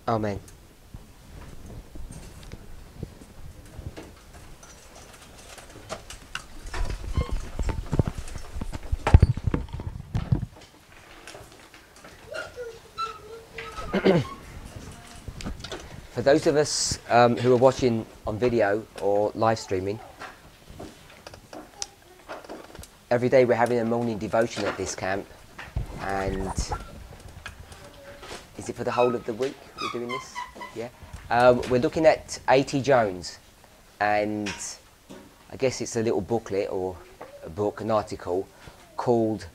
Amen. For those of us who are watching on video or live streaming, every day we're having a morning devotion at this camp, and is it for the whole of the week we're doing this? Yeah. We're looking at A.T. Jones, and I guess it's a little booklet or a book, an article called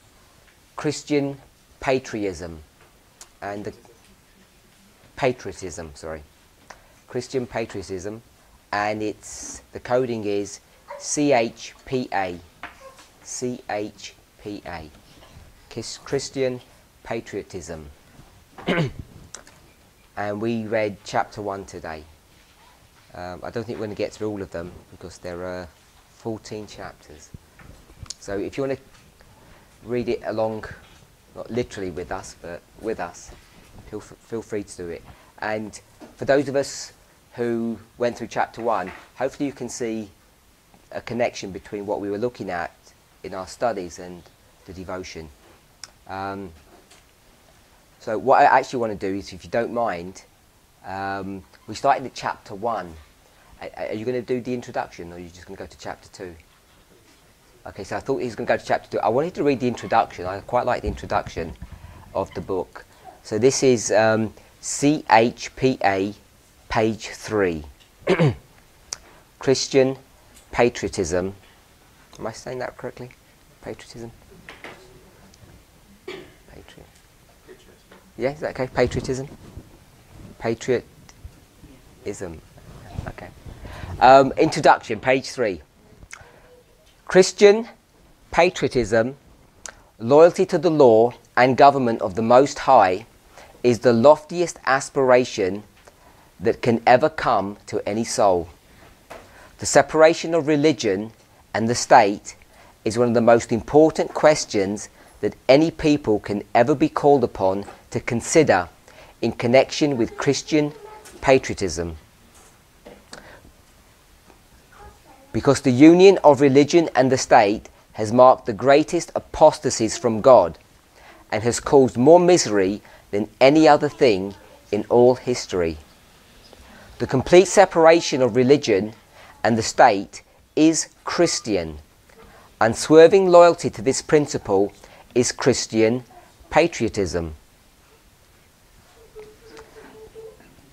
Christian Patriotism, and the Christian Patriotism, and it's the coding is CHPA, Christian Patriotism. And we read chapter 1 today. I don't think we're going to get through all of them because there are 14 chapters. So if you want to read it along, not literally with us, but with us, feel free to do it. And for those of us who went through chapter 1, hopefully you can see a connection between what we were looking at in our studies and the devotion. So what I actually want to do is, if you don't mind, we started at chapter 1. Are you going to do the introduction, or are you just going to go to chapter 2? Okay, so I thought he was going to go to chapter 2. I wanted to read the introduction. I quite like the introduction of the book. So this is CHPA, page 3. Christian Patriotism. Am I saying that correctly? Patriotism? Patriot. Yeah, is that okay? Patriotism? Patriotism. Okay. Introduction, page 3. Christian patriotism, loyalty to the law and government of the Most High, is the loftiest aspiration that can ever come to any soul. The separation of religion and the state is one of the most important questions that any people can ever be called upon to consider in connection with Christian patriotism. Because the union of religion and the state has marked the greatest apostasies from God and has caused more misery than any other thing in all history. The complete separation of religion and the state is Christian. Unswerving loyalty to this principle is Christian patriotism.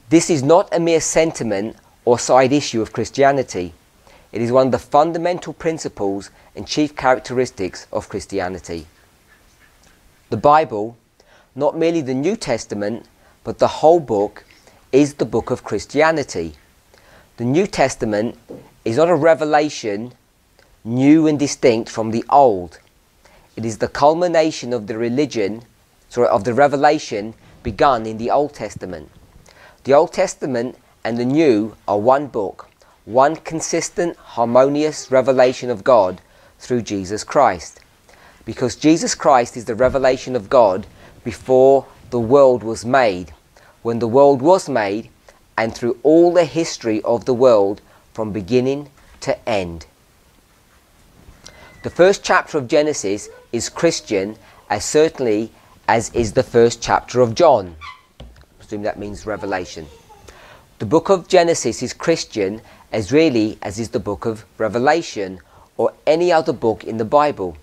This is not a mere sentiment or side issue of Christianity. It is one of the fundamental principles and chief characteristics of Christianity. The Bible, not merely the New Testament, but the whole book, is the book of Christianity. The New Testament is not a revelation new and distinct from the Old. It is the culmination of the revelation begun in the Old Testament. The Old Testament and the New are one book, one consistent, harmonious revelation of God through Jesus Christ. Because Jesus Christ is the revelation of God before the world was made, when the world was made, and through all the history of the world from beginning to end. The first chapter of Genesis is Christian as certainly as is the first chapter of John. I presume that means Revelation. The book of Genesis is Christian as really as is the book of Revelation or any other book in the Bible.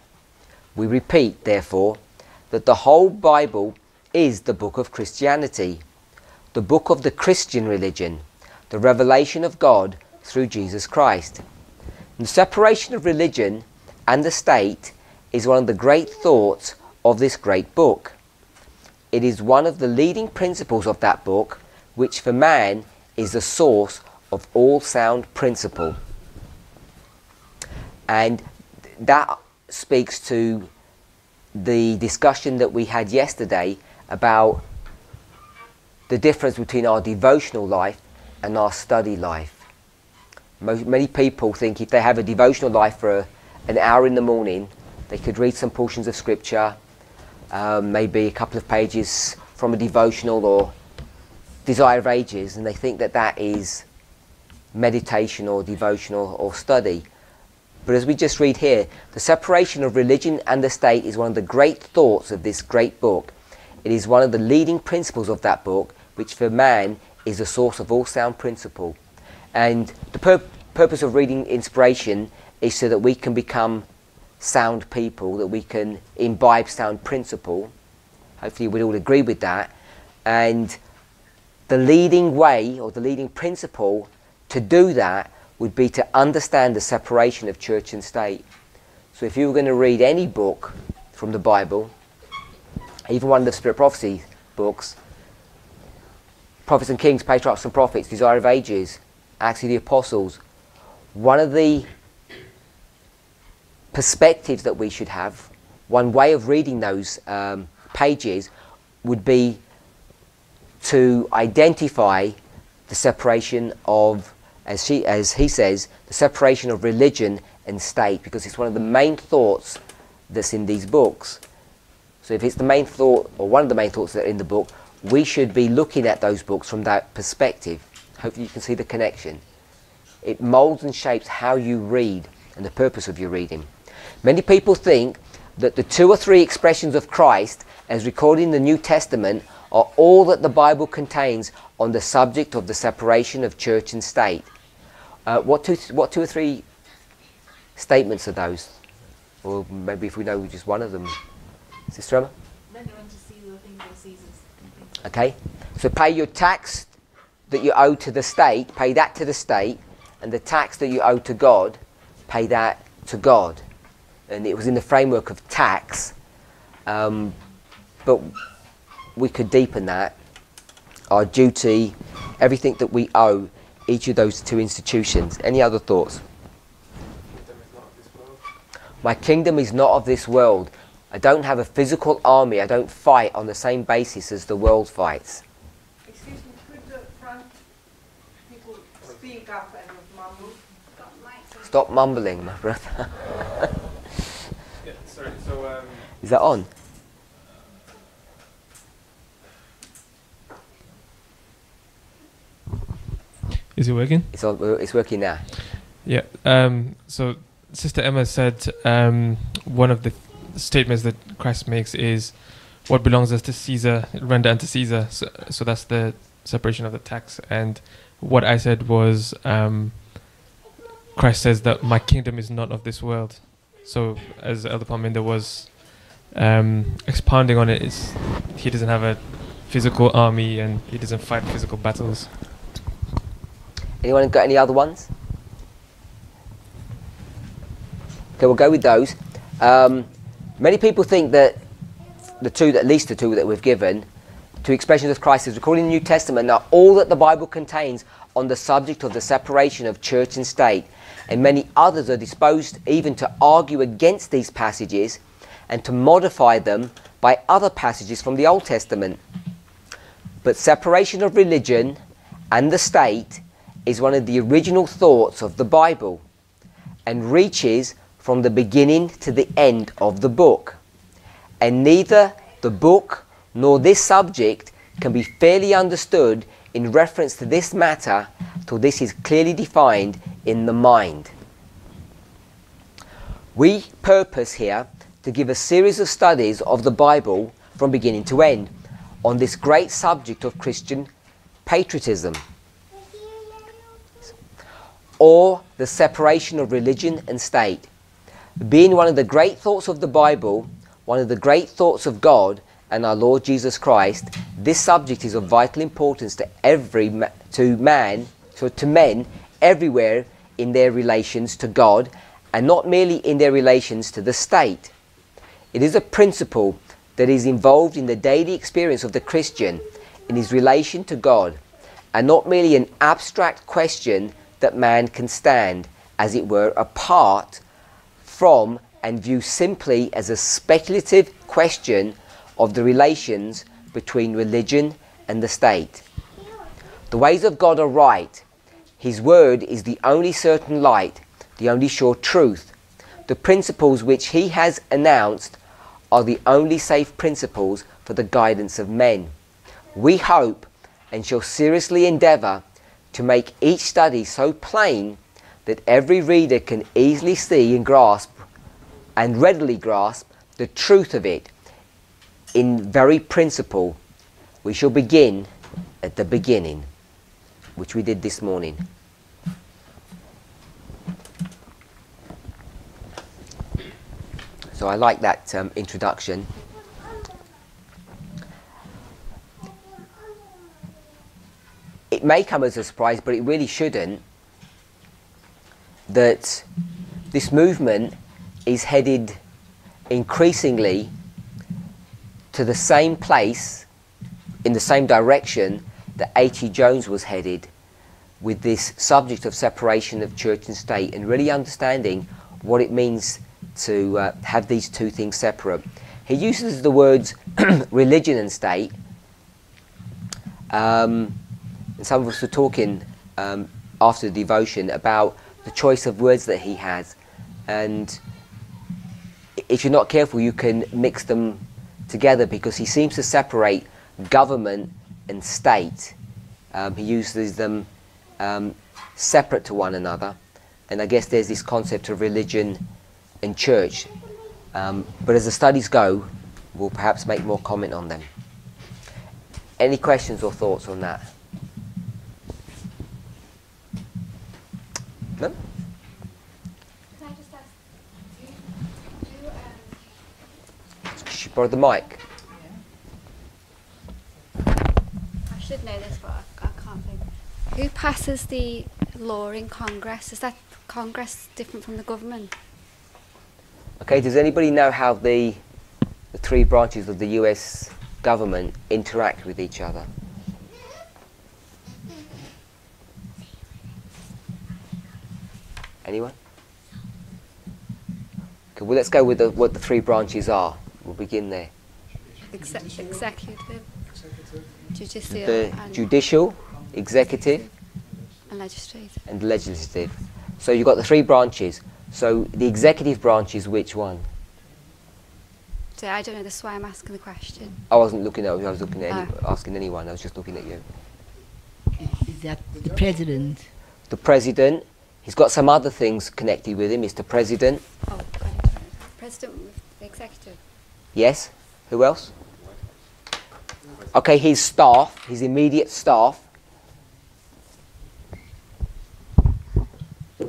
We repeat, therefore, that the whole Bible is the book of Christianity, the book of the Christian religion, the revelation of God through Jesus Christ. And the separation of religion and the state is one of the great thoughts of this great book. It is one of the leading principles of that book, which for man is the source of all sound principle. And that speaks to the discussion that we had yesterday about the difference between our devotional life and our study life. Many people think if they have a devotional life for an hour in the morning, they could read some portions of scripture, maybe a couple of pages from a devotional or Desire of Ages, and they think that that is meditation or devotional or study. But as we just read here, the separation of religion and the state is one of the great thoughts of this great book. It is one of the leading principles of that book, which for man is the source of all sound principle. And the purpose of reading inspiration is so that we can become sound people, that we can imbibe sound principle. Hopefully we'd all agree with that. And the leading way or the leading principle to do that would be to understand the separation of church and state. So if you were going to read any book from the Bible, even one of the Spirit Prophecy books, Prophets and Kings, Patriarchs and Prophets, Desire of Ages, Acts of the Apostles, one of the perspectives that we should have, one way of reading those pages would be to identify the separation of, as he says, the separation of religion and state, because it's one of the main thoughts that's in these books. So if it's the main thought, or one of the main thoughts that are in the book, we should be looking at those books from that perspective. Hopefully you can see the connection. It molds and shapes how you read and the purpose of your reading. Many people think that the 2 or 3 expressions of Christ as recorded in the New Testament are all that the Bible contains on the subject of the separation of church and state. What two or three statements are those? Or maybe if we know just one of them. Sister Emma? Render unto Caesar things are Caesar's. Okay, so pay your tax that you owe to the state, pay that to the state, and the tax that you owe to God, pay that to God. And it was in the framework of tax, but we could deepen that. Our duty, everything that we owe each of those 2 institutions. Any other thoughts? My kingdom is not of this world. I don't have a physical army. I don't fight on the same basis as the world fights. Excuse me, could the front people speak up and not mumble? Stop mumbling, my brother. Yeah, sorry, so... Is that on? Is it working? It's on. It's working now. Yeah. So Sister Emma said one of the statements that Christ makes is, "What belongs to Caesar, render unto Caesar." So that's the separation of the tax. And what I said was, Christ says that my kingdom is not of this world. So as Elder Parminder was expounding on it, he doesn't have a physical army and he doesn't fight physical battles. Anyone got any other ones? Okay, we'll go with those. Many people think that at least the two that we've given, 2 expressions of Christ as recorded in the New Testament, are all that the Bible contains on the subject of the separation of church and state. And many others are disposed even to argue against these passages and to modify them by other passages from the Old Testament. But separation of religion and the state is one of the original thoughts of the Bible and reaches from the beginning to the end of the book. And neither the book nor this subject can be fairly understood in reference to this matter till this is clearly defined in the mind. We purpose here to give a series of studies of the Bible from beginning to end on this great subject of Christian patriotism, or the separation of religion and state. Being one of the great thoughts of the Bible, one of the great thoughts of God and our Lord Jesus Christ, this subject is of vital importance to men everywhere in their relations to God, and not merely in their relations to the state. It is a principle that is involved in the daily experience of the Christian in his relation to God, and not merely an abstract question that man can stand, as it were, apart from and view simply as a speculative question of the relations between religion and the state. The ways of God are right. His word is the only certain light, the only sure truth. The principles which he has announced are the only safe principles for the guidance of men. We hope and shall seriously endeavour to make each study so plain that every reader can easily see and grasp and readily grasp the truth of it in very principle. We shall begin at the beginning, which we did this morning. So I like that introduction. It may come as a surprise, but it really shouldn't, that this movement is headed increasingly to the same place, in the same direction that A.T. Jones was headed, with this subject of separation of church and state, and really understanding what it means to have these two things separate. He uses the words religion and state. And some of us were talking after the devotion about the choice of words that he has, and if you're not careful you can mix them together, because he seems to separate government and state. He uses them separate to one another, and I guess there's this concept of religion and church, but as the studies go we'll perhaps make more comment on them. Any questions or thoughts on that? No? Can I just ask, She borrowed the mic. I should know this, but I can't think. Who passes the law in Congress? Is that Congress different from the government? Okay, does anybody know how the three branches of the US government interact with each other? Anyone? Okay, well, let's go with what the three branches are. We'll begin there. Executive, judicial, The and judicial, executive, legislative. and legislative. So you've got the three branches. So the executive branch is which one? So I don't know, that's why I'm asking the question. I wasn't looking at you, I was looking at asking anyone, I was just looking at you. Is that the president? The president, he's got some other things connected with him. It's the president. Oh, got it. President with the executive. Yes. Who else? Okay, his staff, his immediate staff. The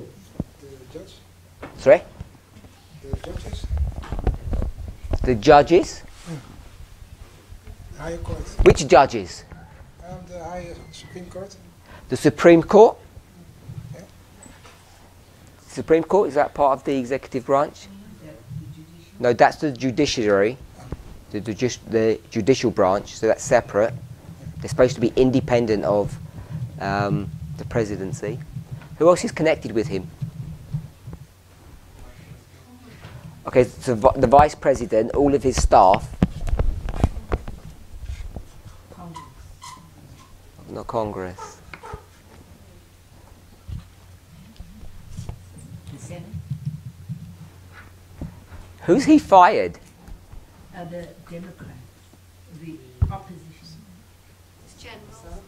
judge, Sorry? the judges, The judges. the higher court, Which judges? and the higher Supreme Court. The Supreme Court. Yeah. Supreme Court, is that part of the executive branch? No, that's the judiciary, the judicial branch, so that's separate. They're supposed to be independent of the presidency. Who else is connected with him? Okay, so the vice president, all of his staff. Not Congress. The Senate? Who's he fired? The Democrat, the opposition. It's general.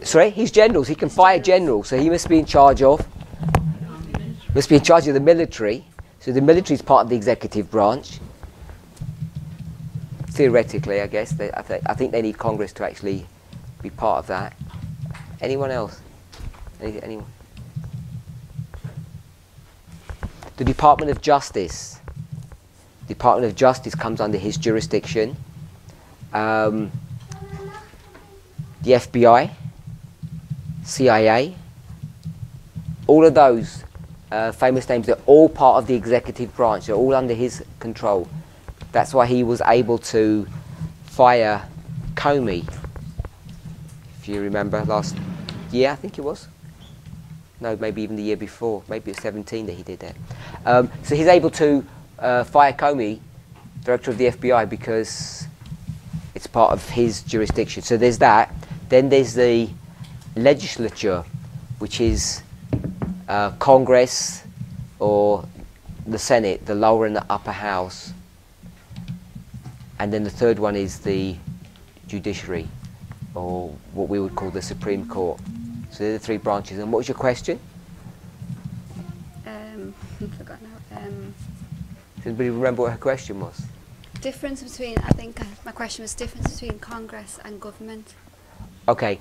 Sorry, he's generals. He can fire generals, so he must be in charge of. Must be in charge of the military. So the military is part of the executive branch. Theoretically, I guess. I think they need Congress to actually be part of that. Anyone else? Anyone? The Department of Justice. Department of Justice comes under his jurisdiction. The FBI, CIA, all of those famous names, they're all part of the executive branch. They're all under his control. That's why he was able to fire Comey, if you remember last year, I think it was. No, maybe even the year before. Maybe it was 17 that he did that. So he's able to fire Comey, director of the FBI, because it's part of his jurisdiction. So there's that. Then there's the legislature, which is Congress or the Senate, the lower and the upper house. And then the third one is the judiciary, or what we would call the Supreme Court. So they're the three branches. And what was your question? I forgot now. Does anybody remember what her question was? Difference between, I think my question was difference between Congress and government. Okay.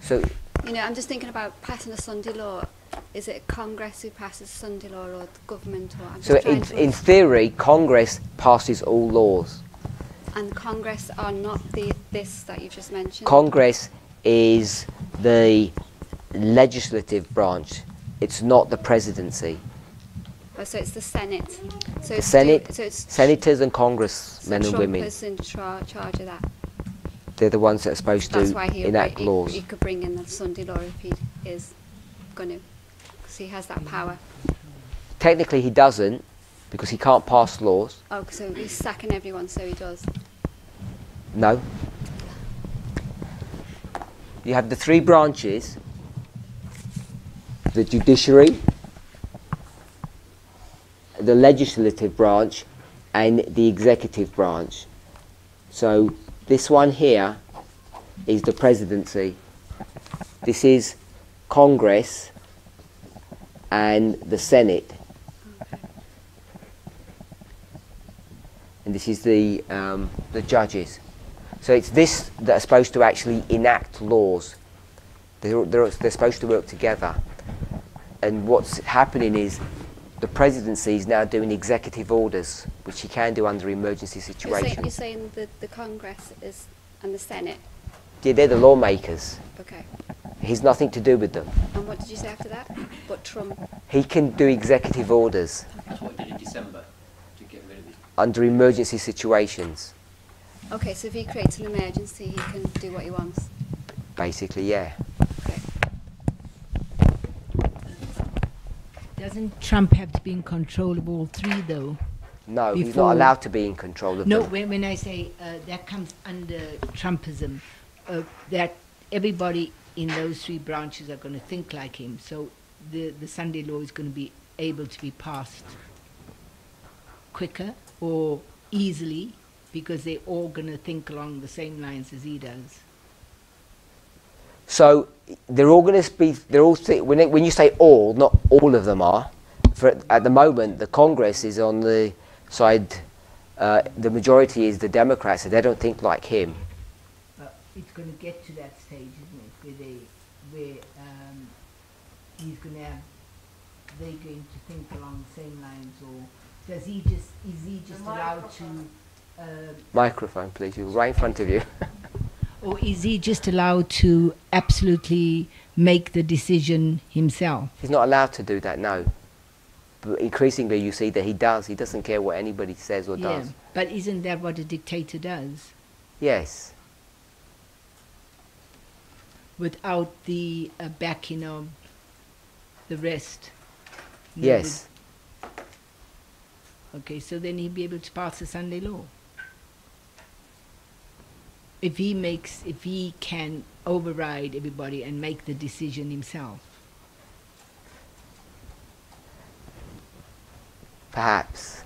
So, You know, I'm just thinking about passing a Sunday law. Is it Congress who passes Sunday law or the government? Or I'm so just trying to in theory, Congress passes all laws. And Congress are not this that you've just mentioned? Congress is the legislative branch. It's not the presidency. Oh, so it's the Senate. So it's Senate, so it's senators and congressmen and Trump women, is in charge of that. they're the ones that are supposed That's to why enact laws. he could bring in the Sunday law if he is going to, because he has that power. Technically he doesn't, because he can't pass laws. Oh, so he's sacking everyone, so he does. No. You have the three branches: the judiciary, the legislative branch, and the executive branch. So this one here is the presidency. This is Congress and the Senate. And this is the judges. So it's this that are supposed to actually enact laws. They're supposed to work together. And what's happening is the presidency is now doing executive orders, which he can do under emergency situations. You're saying that the Congress is and the Senate? Yeah, they're the lawmakers. Okay. He's nothing to do with them. And what did you say after that? But Trump. He can do executive orders That's what he did in December to get rid of it. under emergency situations. Okay, so if he creates an emergency, he can do what he wants. Basically, yeah. Okay. Doesn't Trump have to be in control of all three, though? No, he's Before- not allowed to be in control of No, them. when I say that comes under Trumpism, that everybody in those three branches are going to think like him. So the Sunday law is going to be able to be passed quicker or easily because they're all going to think along the same lines as he does. So they're all going to be. They're all when you say all, not all of them are. For at the moment, the Congress is on the side. The majority is the Democrats, so they don't think like him. It's going to get to that stage, isn't it, where he's going to have, they're going to think along the same lines, or is he just allowed to, Microphone, please. You're right in front of you. or is he just allowed to absolutely make the decision himself? He's not allowed to do that, no. But increasingly, you see that he does. He doesn't care what anybody says or does. But isn't that what a dictator does? Yes. Without the backing of the rest? No, Yes. Okay, so then he'd be able to pass the Sunday law. If he can override everybody and make the decision himself. Perhaps.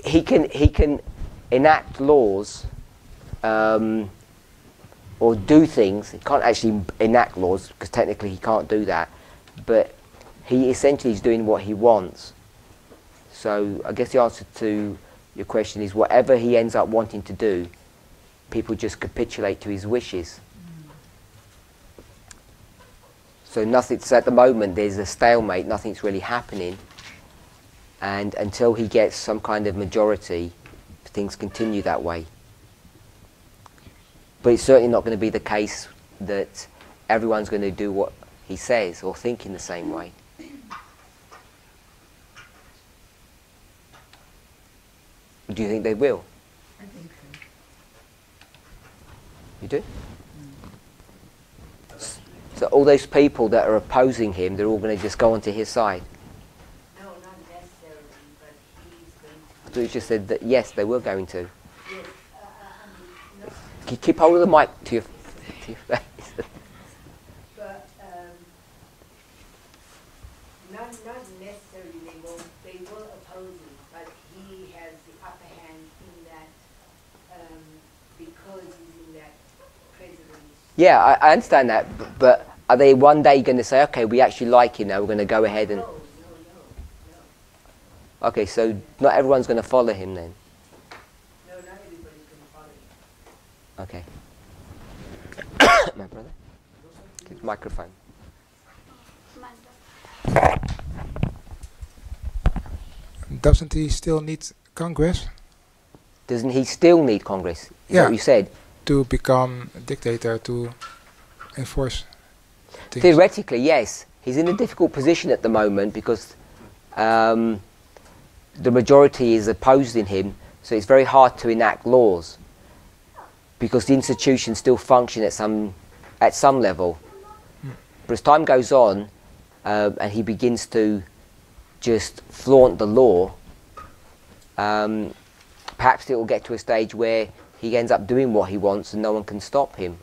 He can enact laws or do things. He can't actually enact laws because technically he can't do that. But he essentially is doing what he wants. So I guess the answer to your question is whatever he ends up wanting to do, people just capitulate to his wishes. So nothing's at the moment. There's a stalemate. Nothing's really happening. And until he gets some kind of majority, things continue that way. But it's certainly not going to be the case that everyone's going to do what he says or think in the same way. Do you think they will? I think so. You do? So all those people that are opposing him, they're all going to just go onto his side. No, not necessarily, but he's going I thought you just said that yes, they were going to. to. Yes, Keep hold of the mic to your face. but not necessarily they will oppose him, but he has the upper hand in that because he's in that presidency. Yeah, I understand that, but are they one day going to say, okay, we actually like him now, we're going to go ahead and... No. Okay, so not everyone's going to follow him then? No, not everybody's going to follow him. Okay. My brother? Get the microphone. Doesn't he still need Congress Doesn't he still need Congress? Is that Yeah. what you said? to become a dictator, to enforce things? Theoretically, yes. He's in a difficult position at the moment because the majority is opposing him, so it's very hard to enact laws because the institutions still function at some level. But as time goes on and he begins to just flaunt the law, perhaps it will get to a stage where he ends up doing what he wants and no one can stop him.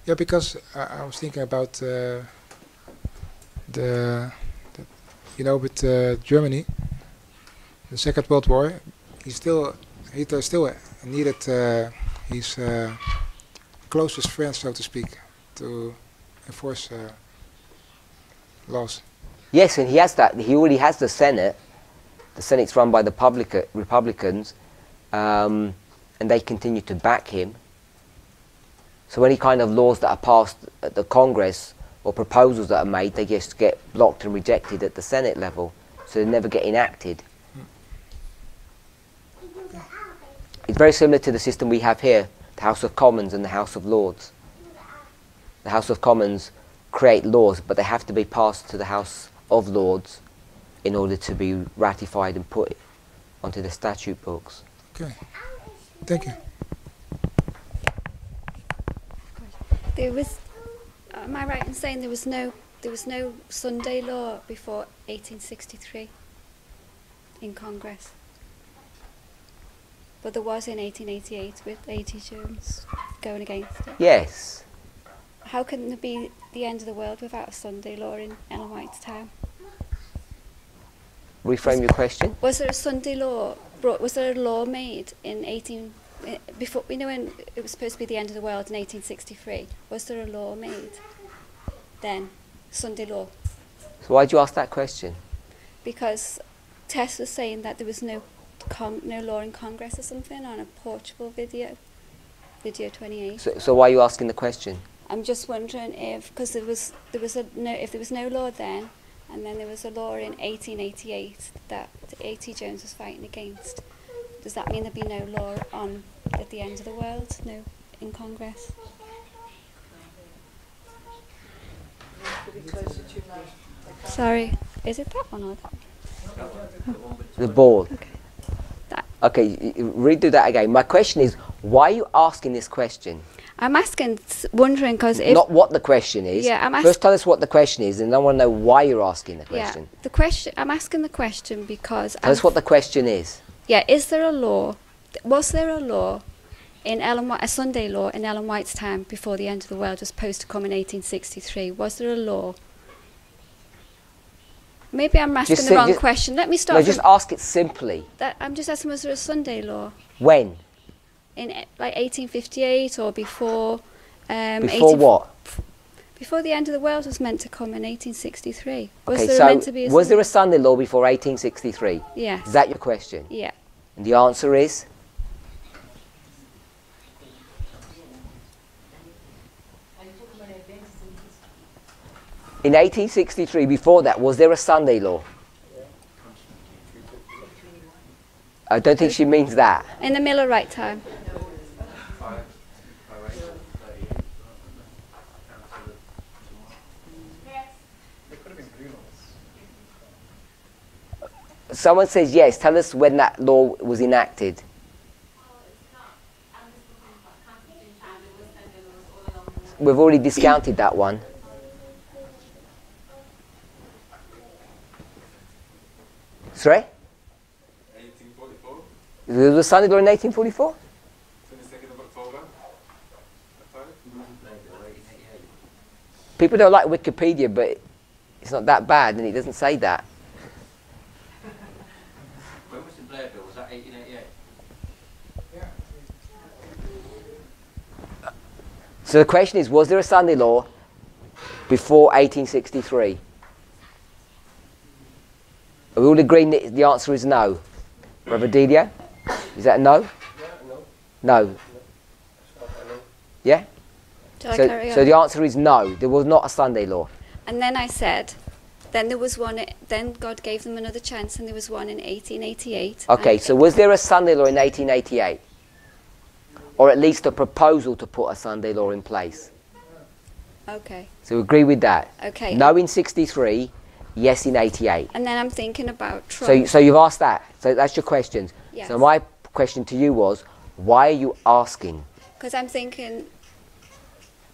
Yeah, because I was thinking about the with Germany, the Second World War. Hitler still needed his closest friends, so to speak, to enforce laws. Yes, and he has that. He already has the Senate. The Senate's run by the Republicans, and they continue to back him. So any kind of laws that are passed at the Congress or proposals that are made, they just get blocked and rejected at the Senate level, so they never get enacted. It's very similar to the system we have here, the House of Commons and the House of Lords. The House of Commons create laws, but they have to be passed to the House of Lords in order to be ratified and put onto the statute books. Okay, thank you. There was, am I right in saying there was no Sunday law before 1863 in Congress? But there was in 1888 with A.T. Jones going against it. Yes. How can there be the end of the world without a Sunday law in Ellen White's time? Reframe your question. Was there a Sunday law? Was there a law made in before? You know when it was supposed to be the end of the world in 1863. Was there a law made then? Sunday law. So why did you ask that question? Because Tess was saying that there was no law in Congress or something on a Portugal video 28. So why are you asking the question? I'm just wondering if, because if there was no law then, and then there was a law in 1888 that A.T. Jones was fighting against, does that mean there'd be no law on at the end of the world? No, in Congress? Sorry, is it that one or that? The ball. Okay. Okay, redo that again. My question is, why are you asking this question? I'm asking, wondering, because if... Not what the question is. Yeah, I'm First tell us what the question is, and I want to know why you're asking the question. Yeah, the question, I'm asking the question because... Tell us what the question is. Yeah, is there a law, was there a law in a Sunday law in Ellen White's time before the end of the world was supposed to come in 1863? Was there a law? Maybe I'm asking the wrong question. Let me start. No, just ask it simply. I'm just asking, was there a Sunday law? When? In like 1858 or before? Before what? Before the end of the world was meant to come in 1863. Was Okay, there so meant to be a was there a Sunday law before 1863? Yes. Is that your question? Yeah. And the answer is? In 1863, before that, was there a Sunday law? I don't think she means that. In the Millerite time. someone says yes. Tell us when that law was enacted. We've already discounted that one. Sorry? 1844, There was a Sunday law in 1844? 22nd of October. That time? People don't like Wikipedia, but it's not that bad, and it doesn't say that. When was the Blair Bill? Was that 1888? So the question is, was there a Sunday law before 1863? Are we all agreeing that the answer is no? Brother Delio? Is that a no? No. Yeah? Shall I carry on? So the answer is no, there was not a Sunday law. And then I said, then there was one, then God gave them another chance, and there was one in 1888. Okay, and so was there a Sunday law in 1888? Or at least a proposal to put a Sunday law in place? Okay, So we agree with that? okay. No in 63, yes in 88. And then I'm thinking about Trump. So you've asked that. So that's your questions. Yes. So my question to you was, why are you asking? Because I'm thinking,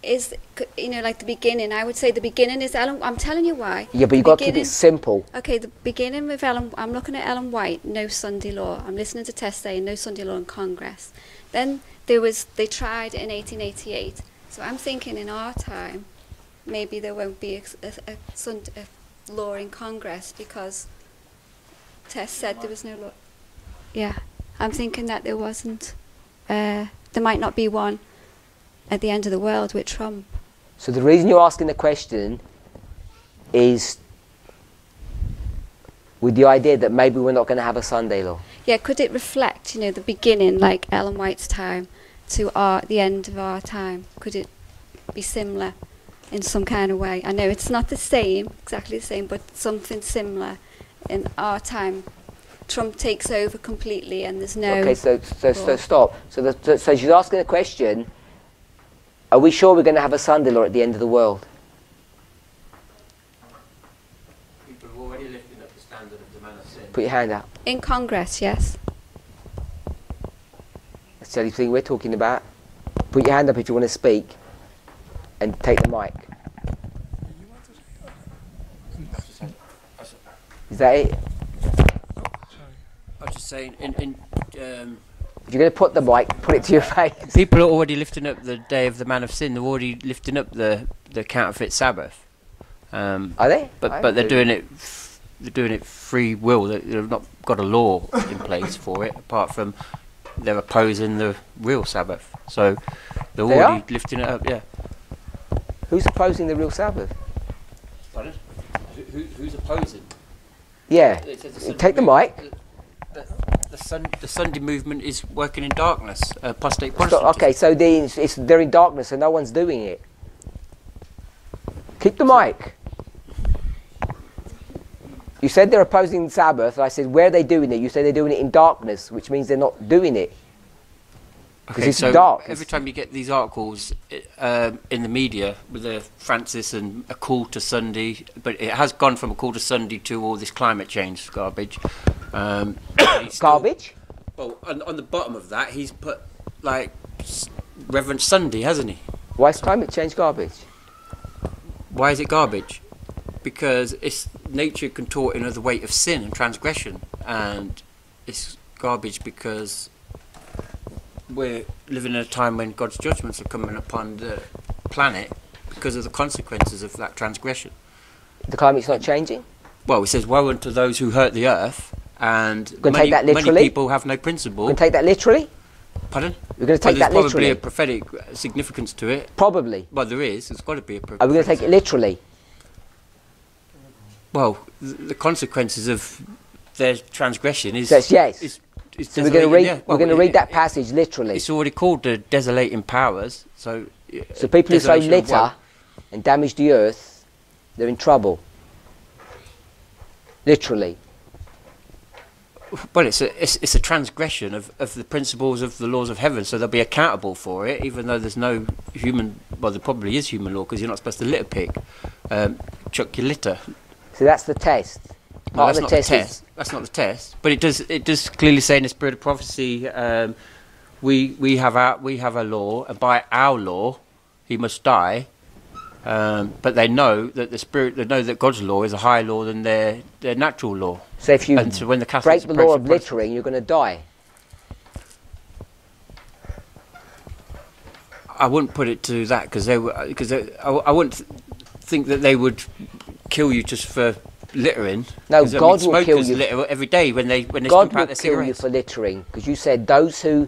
like the beginning, I would say the beginning is Ellen. I'm telling you why. Yeah, but you've The got to keep it beginning- simple. Okay, the beginning with Ellen, I'm looking at Ellen White, no Sunday law. I'm listening to Tess saying no Sunday law in Congress. Then they tried in 1888. So I'm thinking in our time, maybe there won't be a law in Congress because Tess said there was no law. Yeah, I'm thinking that there wasn't, there might not be one at the end of the world with Trump. So the reason you're asking the question is with the idea that maybe we're not going to have a Sunday law. Yeah, could it reflect, the beginning, like Ellen White's time, to the end of our time? Could it be similar in some kind of way? I know it's not the same, exactly the same, but something similar in our time. Trump takes over completely, and there's no. Okay, so law. stop. So she's asking a question. Are we sure we're going to have a Sunday law at the end of the world? People have already lifted up the standard of the man of sin. Put your hand up. In Congress, yes. That's the only thing we're talking about. Put your hand up if you want to speak, and take the mic. Is that it? I was just saying, If you're going to put the mic, put it to your face. people are already lifting up the day of the man of sin. They're already lifting up the counterfeit Sabbath. Are they? But they're doing it. They're doing it free will. They've not got a law in place for it, apart from they're opposing the real Sabbath. So they're They already are? lifting it up. Yeah. Who's opposing the real Sabbath? Pardon? Who's opposing? Yeah. It says the Take the Sunday mic. The Sunday movement is working in darkness. Apostate Stop. Protestantism. Okay, so they're in darkness, so no one's doing it. Keep the mic. You said they're opposing the Sabbath. I said, where are they doing it? You say they're doing it in darkness, which means they're not doing it. Okay, it's so dark. every time you get these articles in the media with Francis and a call to Sunday, but it has gone from a call to Sunday to all this climate change garbage. He's still- Garbage? Well, on the bottom of that, he's put like Reverend Sunday, hasn't he? Why is climate change garbage? Why is it garbage? Because it's nature contorting under the weight of sin and transgression, and it's garbage because we're living in a time when God's judgments are coming upon the planet because of the consequences of that transgression. The climate's not changing? Well, it says, woe unto those who hurt the earth, and Gonna take that many literally? people have no principle. We're going to take that literally? Pardon? We're going to take Well, that there's probably literally? a prophetic significance to it. Probably. Well, there is. There's got to be a Are we going to take it literally? Well, the consequences of their transgression is... Says yes. is So we're going to read. desolating, yeah. We're Well, going to read that passage literally. It's already called the desolating powers. So People who sow desolation of litter what? and damage the earth, they're in trouble. Literally. Well, it's a transgression of the principles of the laws of heaven, so they'll be accountable for it, even though there's no human. Well, there probably is human law because you're not supposed to litter pick, chuck your litter. So that's the test. No, Part that's of not the the test is test. That's not the test. But it does clearly say in the spirit of prophecy, we have a law, and by our law, he must die. But they know that they know that God's law is a higher law than their natural law. so if you And so when the break Catholics the law approach of the Protestants- littering, you're going to die. I wouldn't put it to that because I wouldn't think that they would kill you just for littering. No, 'Cause, God will kill smokers you. litter every day when they God smoke out will their kill cigarettes. you for littering, because you said those who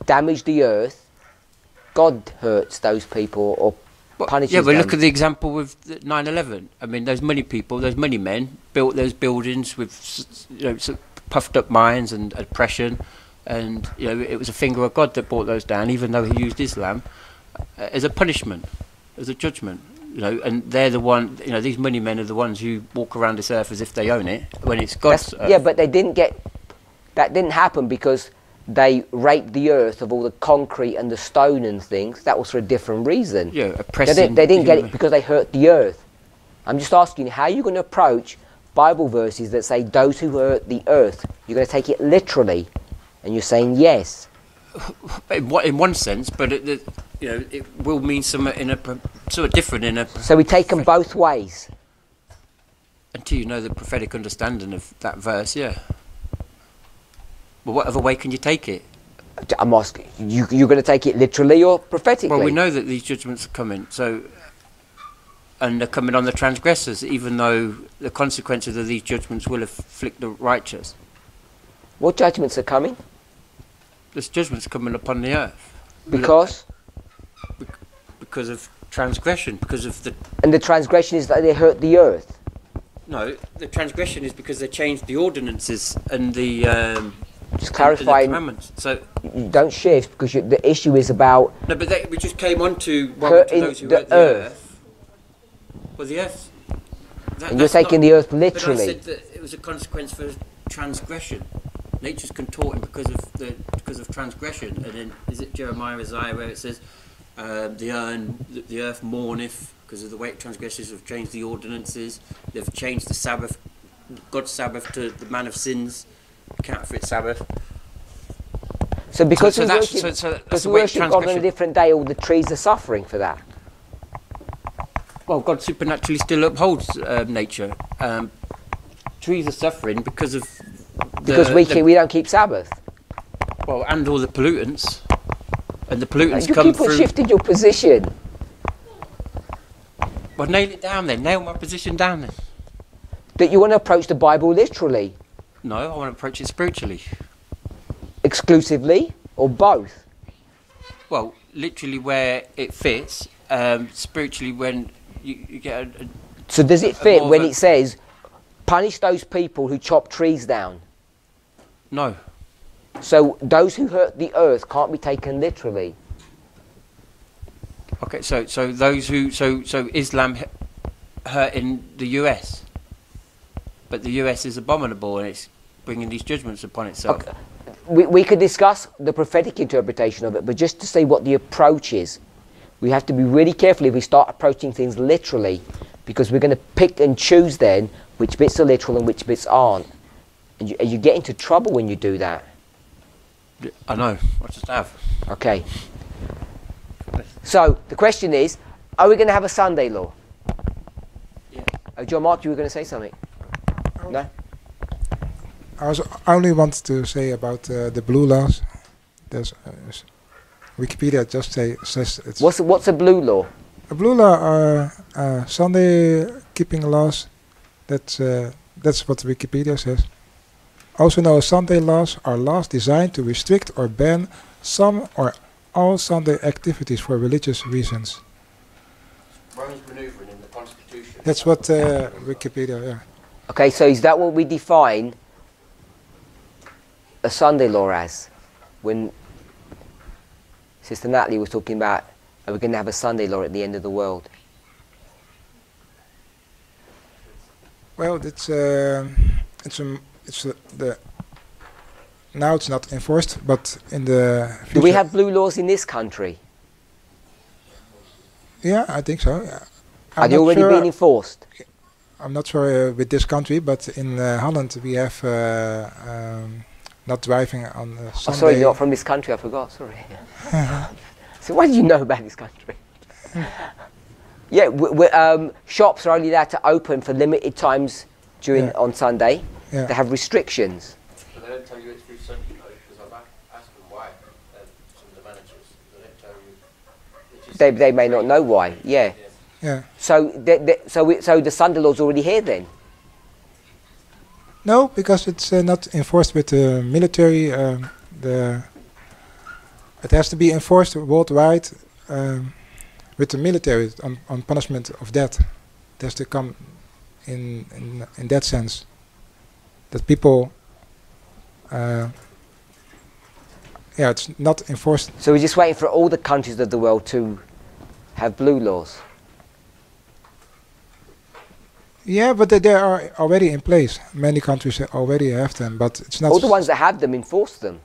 damage the earth, God hurts those people or punishes Yeah, but them. look at the example with 9/11. I mean, those money people, those money men built those buildings with puffed up minds and oppression, and it was a finger of God that brought those down, even though he used Islam as a punishment, as a judgment. And they're the one. These money men are the ones who walk around this earth as if they own it when it's God's earth. Yeah, but they didn't get. That didn't happen because they raped the earth of all the concrete and the stone and things. That was for a different reason. Yeah, They oppressing. didn't get it human- because they hurt the earth. I'm just asking you, how are you going to approach Bible verses that say those who hurt the earth? You're going to take it literally, and you're saying yes. In one sense, but it will mean something sort of different in a. So we take them both ways. Until you know the prophetic understanding of that verse, yeah. Well, what other way can you take it? I'm asking you. You're going to take it literally or prophetically? Well, we know that these judgments are coming, and they're coming on the transgressors, even though the consequences of these judgments will afflict the righteous. What judgments are coming? There's judgments coming upon the earth. Because? Because of transgression, because of the... And the transgression is that they hurt the earth? No, the transgression is because they changed the ordinances and the... Just clarifying. And the commandments. So don't shift, because the issue is about... No, but we just came on to hurting those who the hurt the earth. Well, the earth... And you're taking the earth literally. But I said that it was a consequence for transgression. Nature's contorting because of transgression. And then, is it Jeremiah, Isaiah, where it says, the earth mourneth because of the way transgressors have changed the ordinances. They've changed the Sabbath, God's Sabbath, to the man of sins, counterfeit Sabbath. So because So we that's- worship, so that's because the we way worship God on a transgression- different day, all the trees are suffering for that. Well, God supernaturally still upholds nature. Trees are suffering because of Because we don't keep Sabbath. well, and all the pollutants, and the pollutants You come keep on through. shifting your position. Well, nail it down then. Nail my position down then. That you want to approach the Bible literally, No, I want to approach it spiritually. exclusively, or both. Well, literally where it fits. Spiritually, when you get a So does it fit more when of a- it says, punish those people who chop trees down? no. So those who hurt the earth can't be taken literally. Okay, so those who so Islam hurt in the US, but the US is abominable and it's bringing these judgments upon itself. Okay. We could discuss the prophetic interpretation of it, but just to see what the approach is, we have to be really careful if we start approaching things literally, because we're going to pick and choose then which bits are literal and which bits aren't. And you get into trouble when you do that. I know. I just have. Okay. So the question is, are we going to have a Sunday law? Yeah. John Mark, you were going to say something? No? I only wanted to say about the blue laws. There's Wikipedia just says it's What's a blue law? a blue law are Sunday keeping laws. That's what Wikipedia says. Also known as Sunday laws are laws designed to restrict or ban some or all Sunday activities for religious reasons. Rome's manoeuvring in the Constitution. That's what Wikipedia. Yeah. Okay, so is that what we define a Sunday law as? When Sister Natalie was talking about, are we going to have a Sunday law at the end of the world? Well, now it's not enforced, but in the future. Do we have blue laws in this country? Yeah, I think so. Yeah. Are I'm they not already sure. being enforced? I'm not sure with this country, but in Holland we have not driving on Oh, Sunday. sorry, you're not from this country, I forgot, sorry. So what do you know about this country? Yeah, shops are only allowed to open for limited times during on Sunday. Yeah. They have restrictions. But they don't tell you it's through Sunday, though, because I've asked them why, some of the managers. They don't tell you. They may not know why, yeah. Yeah. So so the Sunday law's already here then? No, because it's not enforced with the military. It has to be enforced worldwide with the military on punishment of death. It has to come in that sense. That people, it's not enforced. So we're just waiting for all the countries of the world to have blue laws? Yeah, but they are already in place. Many countries already have them, but it's not. All the ones that have them enforce them?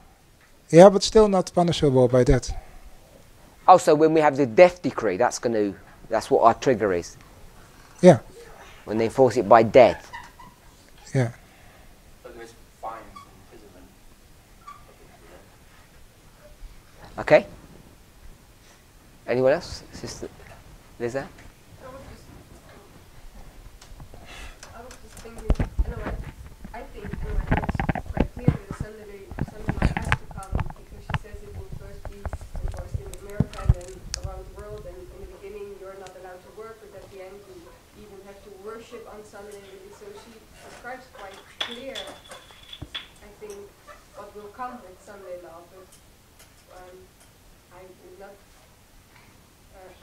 Yeah, but still not punishable by that. Oh, so when we have the death decree, that's what our trigger is? Yeah. When they enforce it by death? Yeah. But there's fines and imprisonment. Okay. Anyone else? Sister Liza? I was just thinking, I think it's quite clear that the Sunday law has to come because she says it will first be enforced in America and then around the world. And in the beginning, you're not allowed to work, but at the end, you even have to worship on Sunday. So she describes quite clear, I think, what will come with Sunday law. But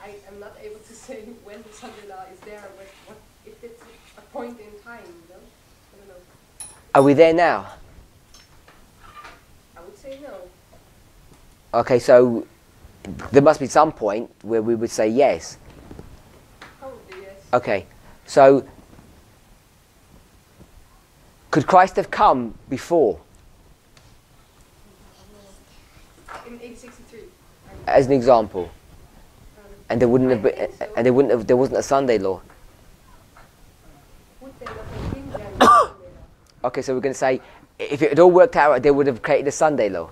I am not able to say when the Sunday law is there, but what if it's a point in time, you know? I don't know. Are we there now? I would say no. Okay, so there must be some point where we would say yes. Probably yes. Okay, so could Christ have come before? In 863. As an example, and there wouldn't have been, I think so. and there wasn't a Sunday law. Would they not have been there in the Sunday law? Okay, so we're going to say if it had all worked out, they would have created a Sunday law.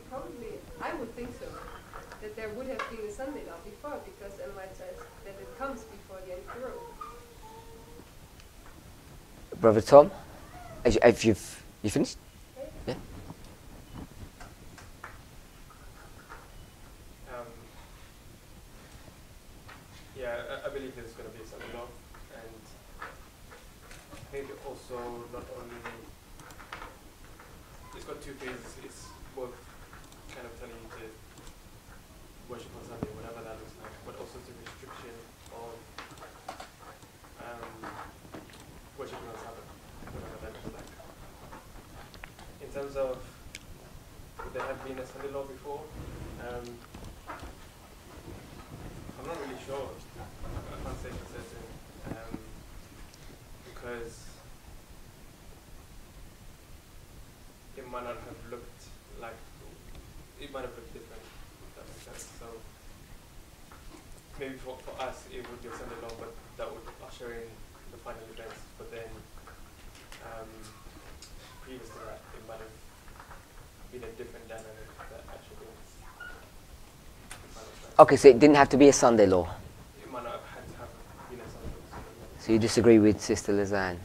Probably, I would think so. That there would have been a Sunday law before, because Ellen says that it comes before the end of the world. Brother Tom, if you finished? Yeah. I believe there's going to be a Sunday law, and I think also not only it's got two phases. It's both kind of telling you to worship on Sunday, whatever that looks like, but also the restriction of worshiping on Sabbath, whatever that looks like. In terms of would there have been a Sunday law before? I'm not really sure. I can't say for certain, because it might not have looked like, it might have looked different, if that makes sense. So maybe for us it would be a Sunday law, but that would usher in the final events. But then previous to that, it might have been a different dynamic that actually is the final event. Okay, so it didn't have to be a Sunday law. It might not have had to have been a Sunday law. So you disagree with Sister Lizanne?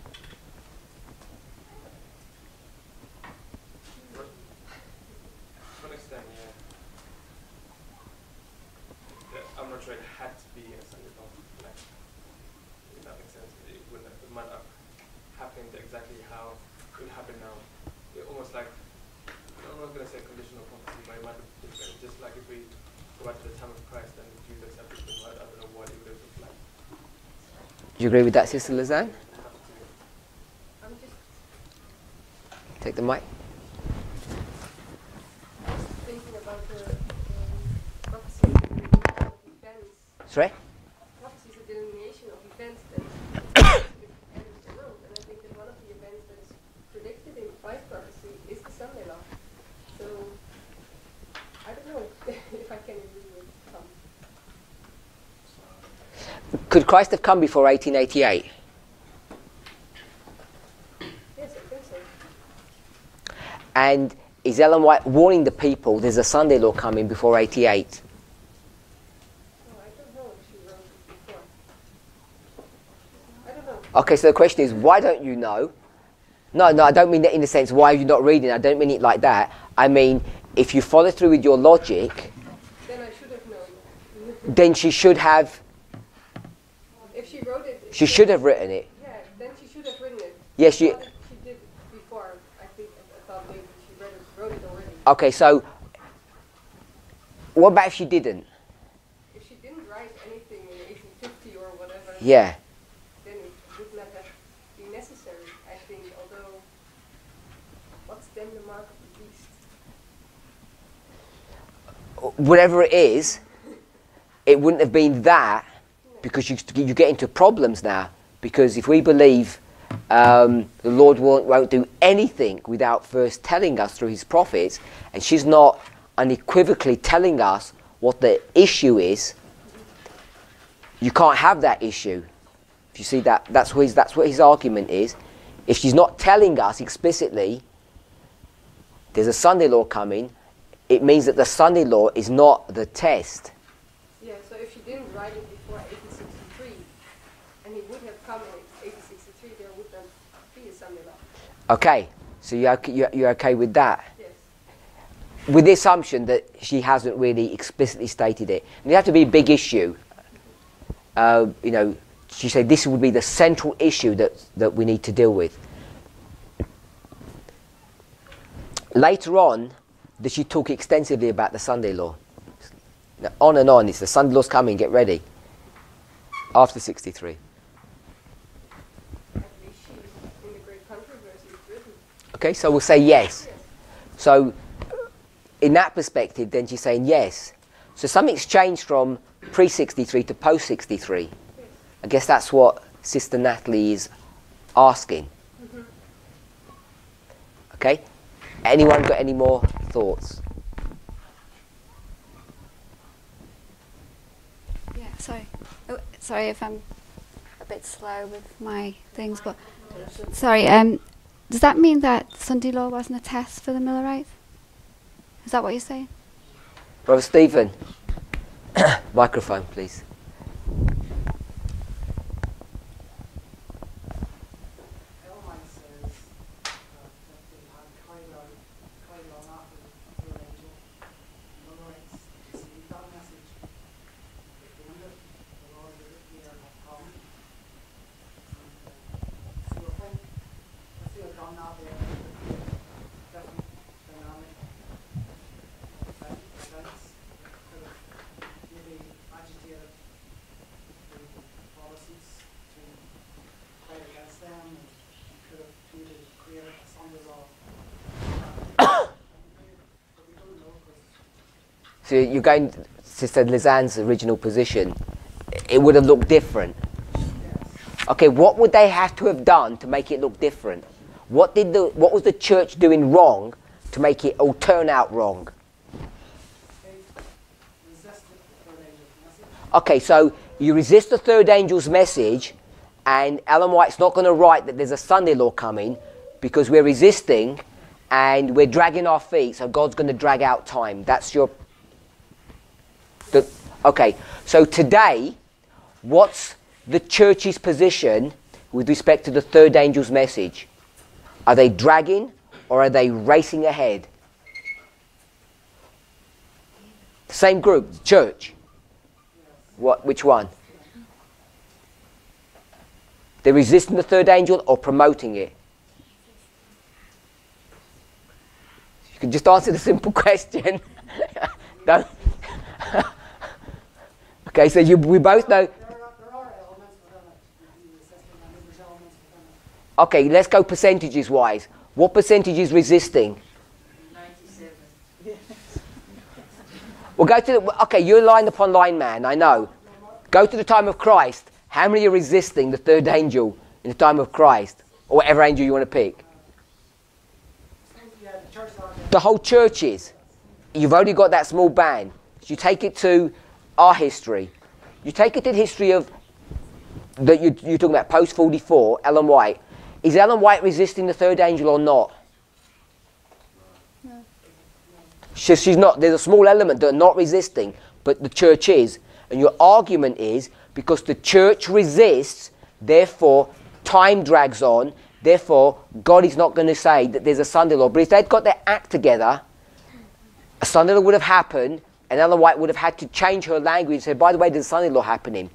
To an extent, yeah. I'm not sure it had to be a Sunday law. Like, if that makes sense. It might have happened exactly how it would happen now. It almost like, I'm not going to say conditional prophecy, but it might have been different. Just like if we go back to the time of Christ and the Jews accepted the word, I don't know what it would have looked like. Do you agree with that, Sister Lizanne? I'm just Take the mic. thinking about the prophecy of events. Sorry? Prophecy is a delineation of events that enter the world. And I think that one of the events that is predicted in Christ prophecy is the Sunday law. So I don't know if I can agree with Tom. Could Christ have come before 1888? And is Ellen White warning the people there's a Sunday law coming before 88? Oh, I don't know if she wrote it before. I don't know. Okay, so the question is, why don't you know? No, I don't mean that in the sense, why are you not reading? I don't mean it like that. I mean, if you follow through with your logic, Then I should have known. then she should have, If she wrote it, she should have written it. yeah, then she should have written it. Yes, I you, thought that she did before. I think I thought maybe she wrote it already. okay, so, what about if she didn't? If she didn't write anything in 1850 or whatever, Yeah. then it would not have been necessary, I think. Although, what's then the mark of the beast? Whatever it is, it wouldn't have been that, because you get into problems now. Because if we believe the Lord won't do anything without first telling us through his prophets, and she's not unequivocally telling us what the issue is, you can't have that issue. If you see that, that's what his argument is. If she's not telling us explicitly there's a Sunday law coming, it means that the Sunday law is not the test. Yeah, so if she didn't write it before 1863, and he would have come in 1863, there would not be a Sunday law. Okay, so you're okay with that? Yes. With the assumption that she hasn't really explicitly stated it. And it has to be a big issue. She said this would be the central issue that we need to deal with. Later on, she talk extensively about the Sunday law. Now, on and on, it's the Sunday law's coming, get ready. After 63. At least she's in the great controversy it's written. Okay, so we'll say yes. So, in that perspective, then she's saying yes. So something's changed from pre-63 to post-63. I guess that's what Sister Natalie is asking. Okay? Anyone got any more thoughts? Yeah, sorry. Oh, sorry if I'm a bit slow with my things, but sorry. Does that mean that Sunday law wasn't a test for the Millerites? Is that what you're saying? Brother Stephen, microphone, please. So you're going to Sister Lizanne's original position. It would have looked different. Okay, what would they have to have done to make it look different? What was the church doing wrong to make it all turn out wrong? Okay, so you resist the third angel's message, and Ellen White's not going to write that there's a Sunday law coming because we're resisting and we're dragging our feet, so God's going to drag out time. That's your... Okay, so today, what's the church's position with respect to the third angel's message? Are they dragging or are they racing ahead? Same group, church. What? Which one? They're resisting the third angel or promoting it? You can just answer the simple question. Don't. Okay, so we both know. Okay, let's go percentages wise. What percentage is resisting? 97. We'll go to the, okay, you're line upon line man, I know. Go to the time of Christ. How many are resisting the third angel in the time of Christ? Or whatever angel you want to pick. The whole church is. You've only got that small band. So you take it to our history. You take it to the history of, that you're talking about post-44, Ellen White. Is Ellen White resisting the third angel or not? She's not. There's a small element that are not resisting, but the church is. And your argument is because the church resists, therefore time drags on, therefore God is not going to say that there's a Sunday law. But if they'd got their act together, a Sunday law would have happened, and Ellen White would have had to change her language and say, by the way, there's a Sunday law happening.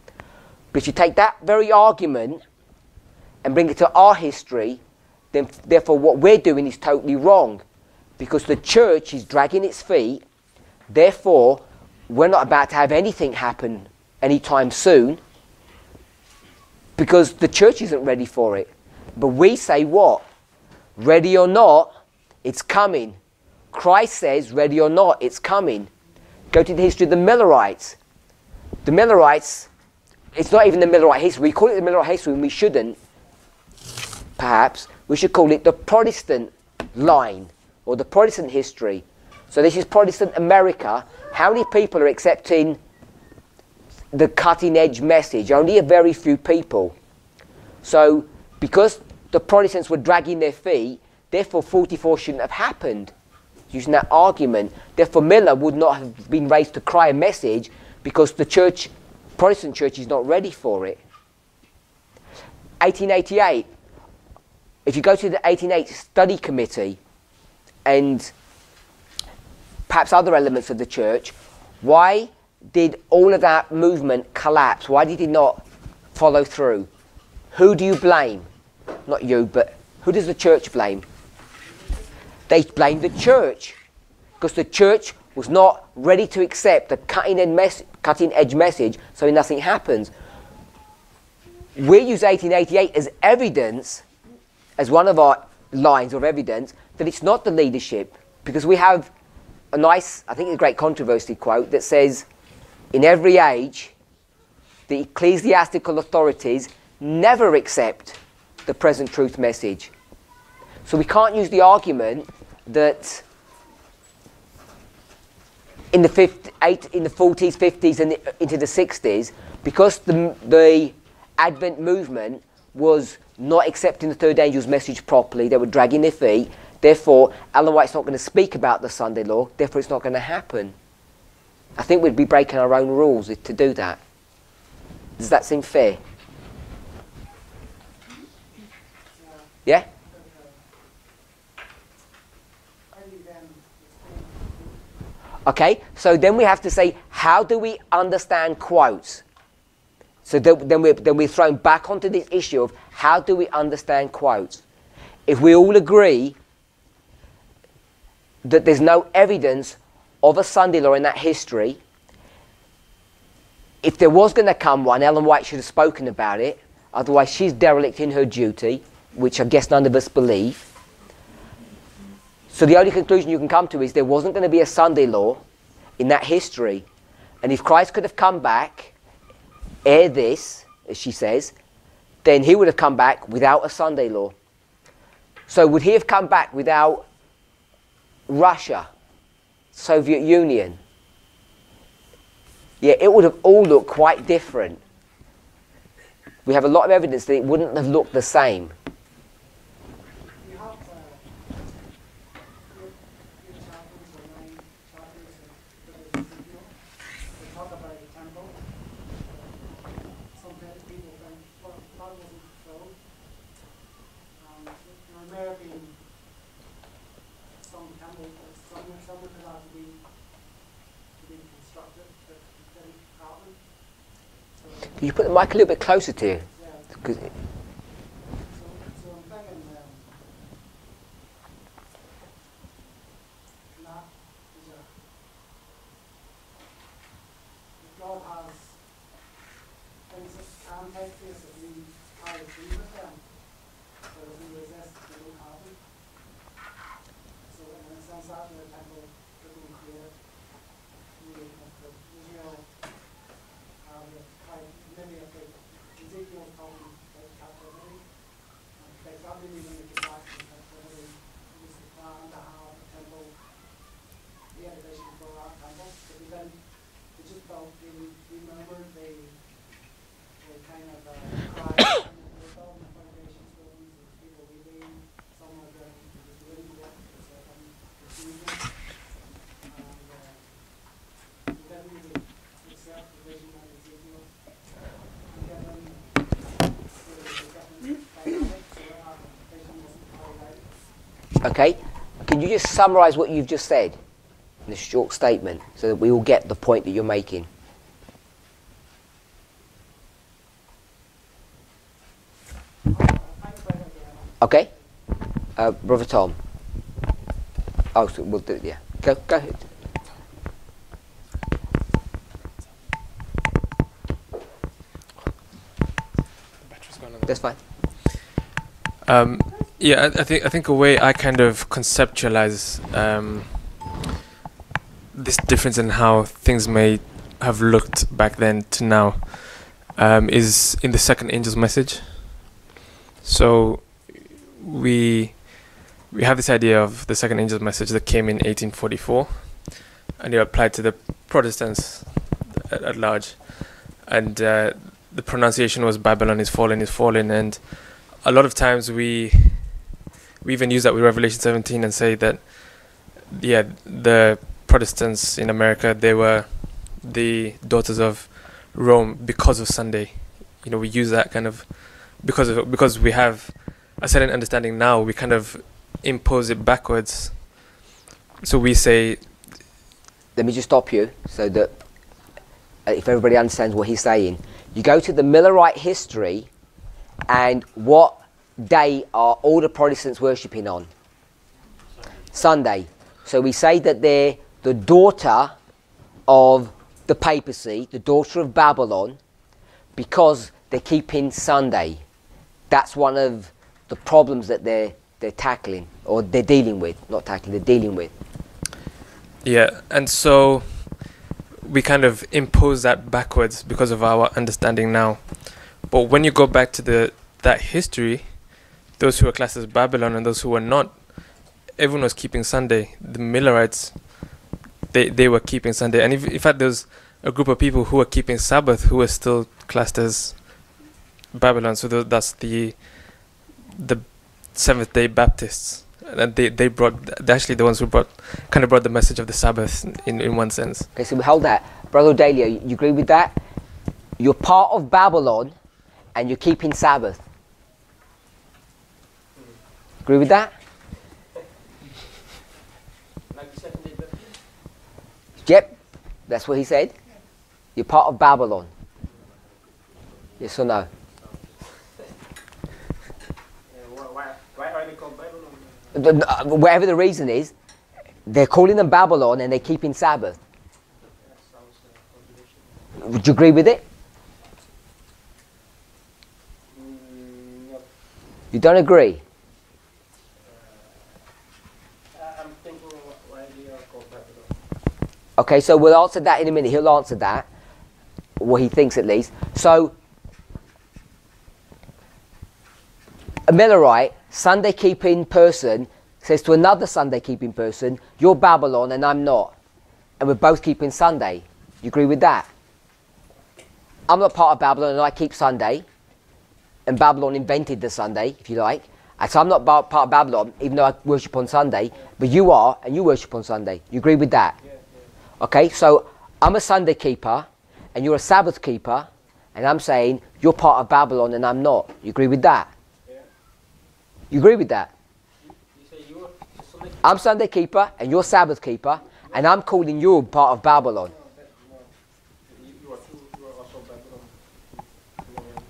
But if you take that very argument and bring it to our history, then therefore what we're doing is totally wrong. Because the church is dragging its feet, therefore we're not about to have anything happen anytime soon, because the church isn't ready for it. But we say what? Ready or not, it's coming. Christ says, ready or not, it's coming. Go to the history of the Millerites. The Millerites, it's not even the Millerite history. We call it the Millerite history and we shouldn't, perhaps. We should call it the Protestant line or the Protestant history. So this is Protestant America. How many people are accepting the cutting edge message? Only a very few people. So because the Protestants were dragging their feet, therefore 44 shouldn't have happened. Using that argument, therefore Miller would not have been raised to cry a message because the church, Protestant church, is not ready for it. 1888. If you go to the 1880 study committee and perhaps other elements of the church, why did all of that movement collapse? Why did it not follow through? Who do you blame? Not you, but who does the church blame? They blame the church because the church was not ready to accept the cutting edge message, so nothing happens. We use 1888 as evidence, as one of our lines of evidence, that it's not the leadership, because we have a nice, I think a great controversy quote that says, in every age, the ecclesiastical authorities never accept the present truth message. So we can't use the argument that in the 40s, 50s and into the 60s, because the Advent movement was not accepting the third angel's message properly, they were dragging their feet, therefore Ellen White's not going to speak about the Sunday law, therefore it's not going to happen. I think we'd be breaking our own rules to do that. Does that seem fair? Yeah? Okay, so then we have to say, how do we understand quotes? So then we're thrown back onto this issue of how do we understand quotes? If we all agree that there's no evidence of a Sunday law in that history, if there was going to come one, Ellen White should have spoken about it, otherwise she's derelict in her duty, which I guess none of us believe. So the only conclusion you can come to is there wasn't going to be a Sunday law in that history. And if Christ could have come back, ere this, as she says, then he would have come back without a Sunday law. So would he have come back without Russia, Soviet Union? Yeah, it would have all looked quite different. We have a lot of evidence that it wouldn't have looked the same. Can you put the mic a little bit closer to you? Okay? Can you just summarise what you've just said in a short statement so that we all get the point that you're making? Okay? Brother Tom. Oh, so we'll do it, yeah. Go ahead. That's fine. Yeah, I think a way I kind of conceptualize this difference in how things may have looked back then to now is in the second angel's message. So we have this idea of the second angel's message that came in 1844, and it applied to the Protestants at large, and the pronunciation was Babylon is fallen, and a lot of times we even use that with Revelation 17 and say that the Protestants in America, they were the daughters of Rome because of Sunday. You know, we use that kind of because we have a certain understanding now, we kind of impose it backwards. So we say, let me just stop you so that if everybody understands what he's saying. You go to the Millerite history, and what day are all the Protestants worshipping on? Sunday. So we say that they're the daughter of the papacy, the daughter of Babylon, because they're keeping Sunday. That's one of the problems that they're tackling, or they're dealing with. Not tackling, they're dealing with. Yeah, and so we kind of impose that backwards because of our understanding now. But when you go back to that history, those who were classed as Babylon and those who were not, everyone was keeping Sunday. The Millerites, they were keeping Sunday. And in fact, there's a group of people who were keeping Sabbath who were still classed as Babylon. So that's the Seventh-day Baptists. And they're actually the ones who brought the message of the Sabbath in one sense. Okay, so we hold that. Brother Delia, you agree with that? You're part of Babylon and you're keeping Sabbath. Agree with that? Like the Seventh-day Baptist? Yep, that's what he said. You're part of Babylon. Yes or no? Why are they called Babylon? Whatever the reason is, they're calling them Babylon and they're keeping Sabbath. That sounds contradiction. Would you agree with it? No. You don't agree? I'm thinking why they are called Babylon. Okay, so we'll answer that in a minute. He'll answer that, what he thinks at least. So, a Millerite, Sunday keeping person, says to another Sunday keeping person, you're Babylon and I'm not. And we're both keeping Sunday. You agree with that? I'm not part of Babylon and I keep Sunday. And Babylon invented the Sunday, if you like. And so I'm not part of Babylon, even though I worship on Sunday. But you are, and you worship on Sunday. You agree with that? Yeah. Okay, so I'm a Sunday keeper, and you're a Sabbath keeper. And I'm saying, you're part of Babylon and I'm not. You agree with that? You agree with that? You say you're Sunday. I'm Sunday keeper and you're Sabbath keeper, and I'm calling you part of Babylon. You are also Babylon.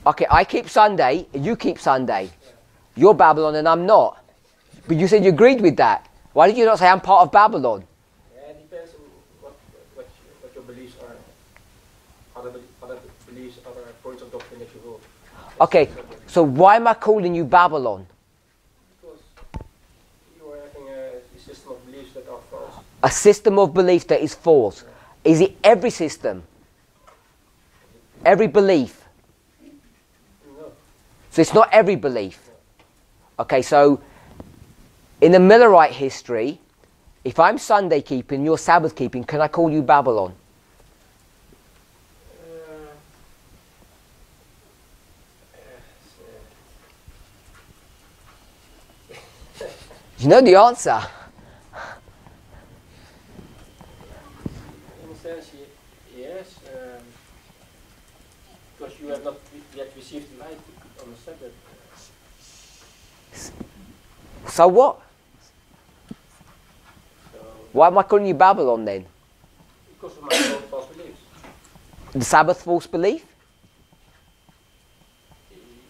Okay, I keep Sunday and you keep Sunday. You're Babylon and I'm not. But you said you agreed with that. Why did you not say I'm part of Babylon? Yeah, it depends on what your beliefs are. Other beliefs, other points of doctrine that you hold. Okay, so why am I calling you Babylon? Because you are having a system of beliefs that are false. A system of belief that is false. Is it every system? Every belief? No. So it's not every belief. Okay, so in the Millerite history, if I'm Sunday keeping, you're Sabbath keeping, can I call you Babylon? You know the answer. In a sense, yes, because you have not yet received light on the Sabbath. So what? So, Why am I calling you Babylon then? because of my own false beliefs. The Sabbath false belief?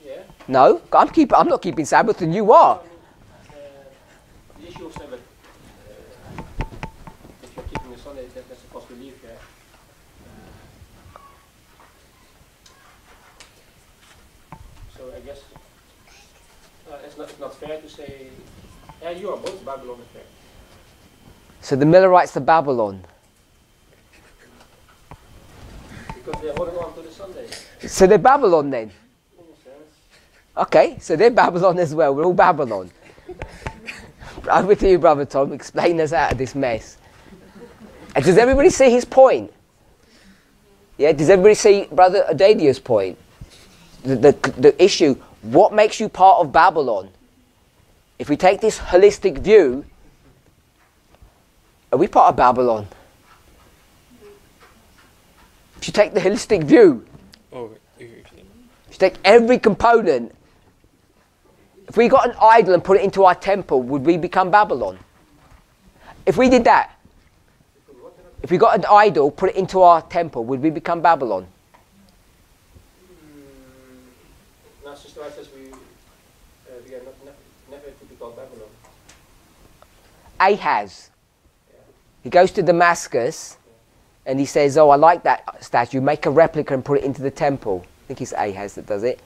Yeah. No, I'm not keeping Sabbath, and you are. The issue of Sabbath, if you're keeping the Sunday, that's a false belief, yeah. So I guess it's not fair to say, yeah, you are both Babylon and fair. So the Millerites are Babylon. Because they're holding on to the Sunday, So they're Babylon then. in a sense. Okay, so they're Babylon as well. We're all Babylon. Over to you, Brother Tom. Explain us out of this mess. And does everybody see his point? Yeah, does everybody see Brother Adadia's point? The issue, what makes you part of Babylon? If we take this holistic view, are we part of Babylon? If you take the holistic view, if you take every component, if we got an idol and put it into our temple, would we become Babylon? If we did that, if we got an idol, put it into our temple, would we become Babylon? Now, Sister White says we are never to be called Babylon. Ahaz. He goes to Damascus and he says, oh, I like that statue, make a replica and put it into the temple. I think it's Ahaz that does it.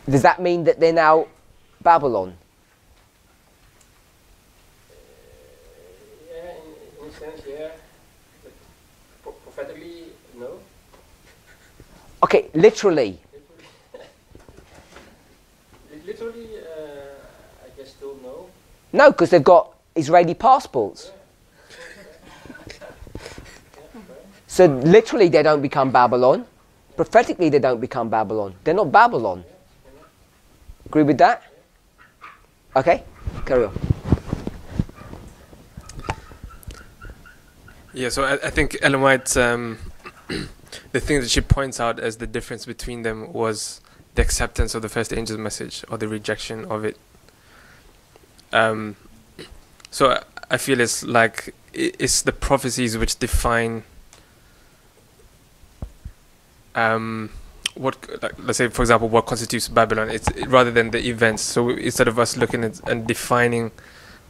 Does that mean that they're now Babylon? Yeah, in a sense, yeah. But prophetically, no. Okay, literally. Literally, I guess still no. No, because they've got Israeli passports. So literally they don't become Babylon. Prophetically they don't become Babylon. They're not Babylon. Agree with that? Okay, carry on. Yeah, so I think Ellen White, the thing that she points out as the difference between them was the acceptance of the first angel's message or the rejection of it. So I feel it's like it's the prophecies which define let's say, for example, what constitutes Babylon. It's rather than the events. So instead of us looking at and defining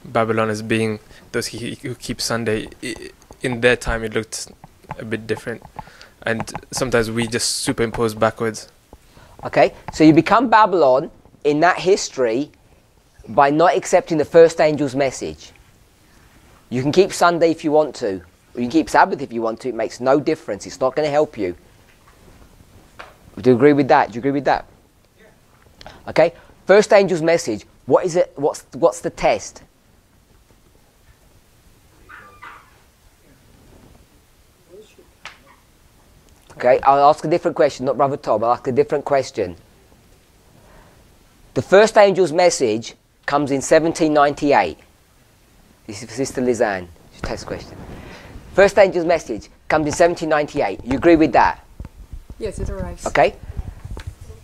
Babylon as being those who keep Sunday, in their time it looked a bit different, and sometimes we just superimpose backwards. Okay, so you become Babylon in that history by not accepting the first angel's message. You can keep Sunday if you want to, or you can keep Sabbath if you want to. It makes no difference. It's not going to help you. Do you agree with that? Do you agree with that? Yeah. Okay, first angel's message. What is it? What's the test? Okay, I'll ask a different question, not Brother Tom. I'll ask a different question. The first angel's message comes in 1798. This is for Sister Lizanne. It's a test question. First angel's message comes in 1798. You agree with that? Yes, it arrives. Okay.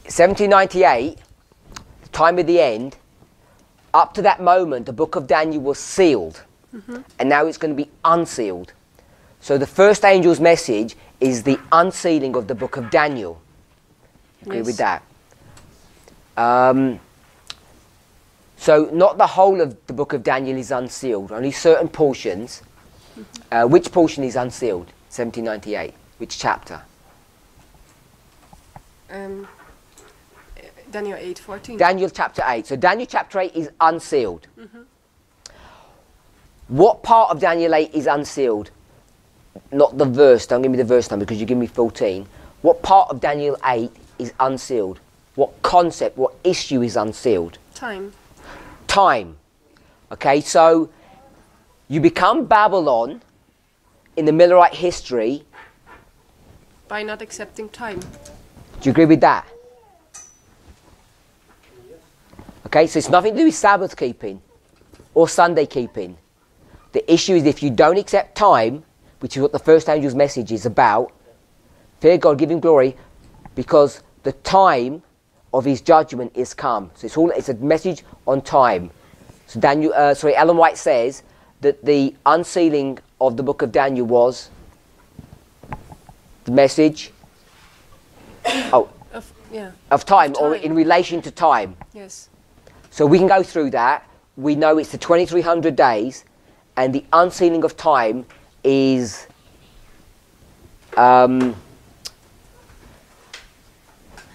1798, the time of the end. Up to that moment, the book of Daniel was sealed. Mm-hmm. And now it's going to be unsealed. So the first angel's message is the unsealing of the book of Daniel. Agree with that? So not the whole of the book of Daniel is unsealed, only certain portions. Mm-hmm. Which portion is unsealed? 1798. Which chapter? Daniel 8:14. Daniel chapter 8. So Daniel chapter 8 is unsealed. Mm-hmm. What part of Daniel 8 is unsealed? Not the verse. Don't give me the verse number because you give me 14. What part of Daniel 8 is unsealed? What concept, what issue is unsealed? Time. Time. Okay, so you become Babylon in the Millerite history. By not accepting time. Do you agree with that? Okay, so it's nothing to do with Sabbath keeping or Sunday keeping. The issue is if you don't accept time, which is what the first angel's message is about, fear God, give him glory, because the time of his judgment is come. So it's a message on time. So Ellen White says that the unsealing of the book of Daniel was the message of time, or in relation to time. Yes. So we can go through that. We know it's the 2300 days, and the unsealing of time is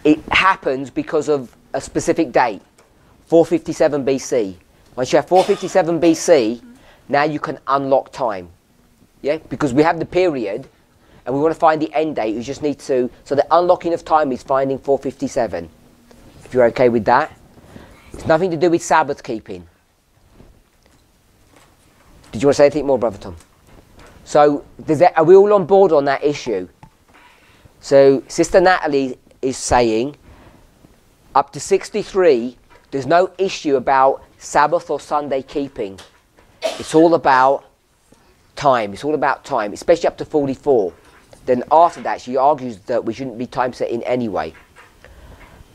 it happens because of a specific date, 457 BC. Once you have 457 BC, now you can unlock time. Yeah, because we have the period, and we want to find the end date. You just need to. So the unlocking of time is finding 457. If you're okay with that, it's nothing to do with Sabbath keeping. Did you want to say anything more, Brother Tom? So are we all on board on that issue? So Sister Natalie is saying up to 63, there's no issue about Sabbath or Sunday keeping. It's all about time. It's all about time, especially up to 44. Then after that, she argues that we shouldn't be time setting anyway.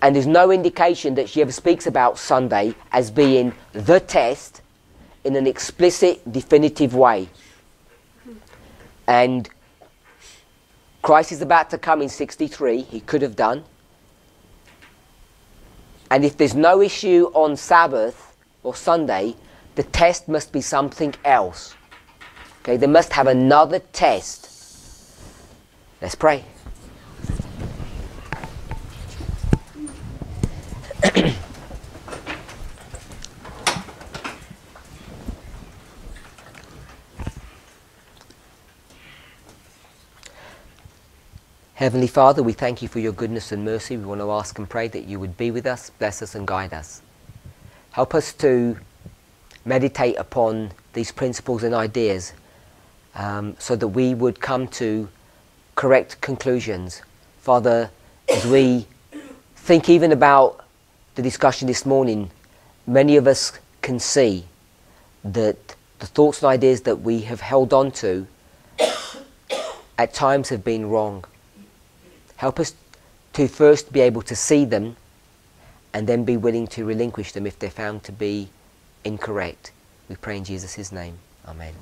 And there's no indication that she ever speaks about Sunday as being the test in an explicit, definitive way. And Christ is about to come in 63. He could have done. And if there's no issue on Sabbath or Sunday, the test must be something else. Okay, they must have another test. Let's pray. Heavenly Father, we thank you for your goodness and mercy. We want to ask and pray that you would be with us, bless us and guide us. Help us to meditate upon these principles and ideas so that we would come to correct conclusions. Father, as we think even about the discussion this morning, many of us can see that the thoughts and ideas that we have held on to at times have been wrong. Help us to first be able to see them and then be willing to relinquish them if they're found to be incorrect. We pray in Jesus' name. Amen.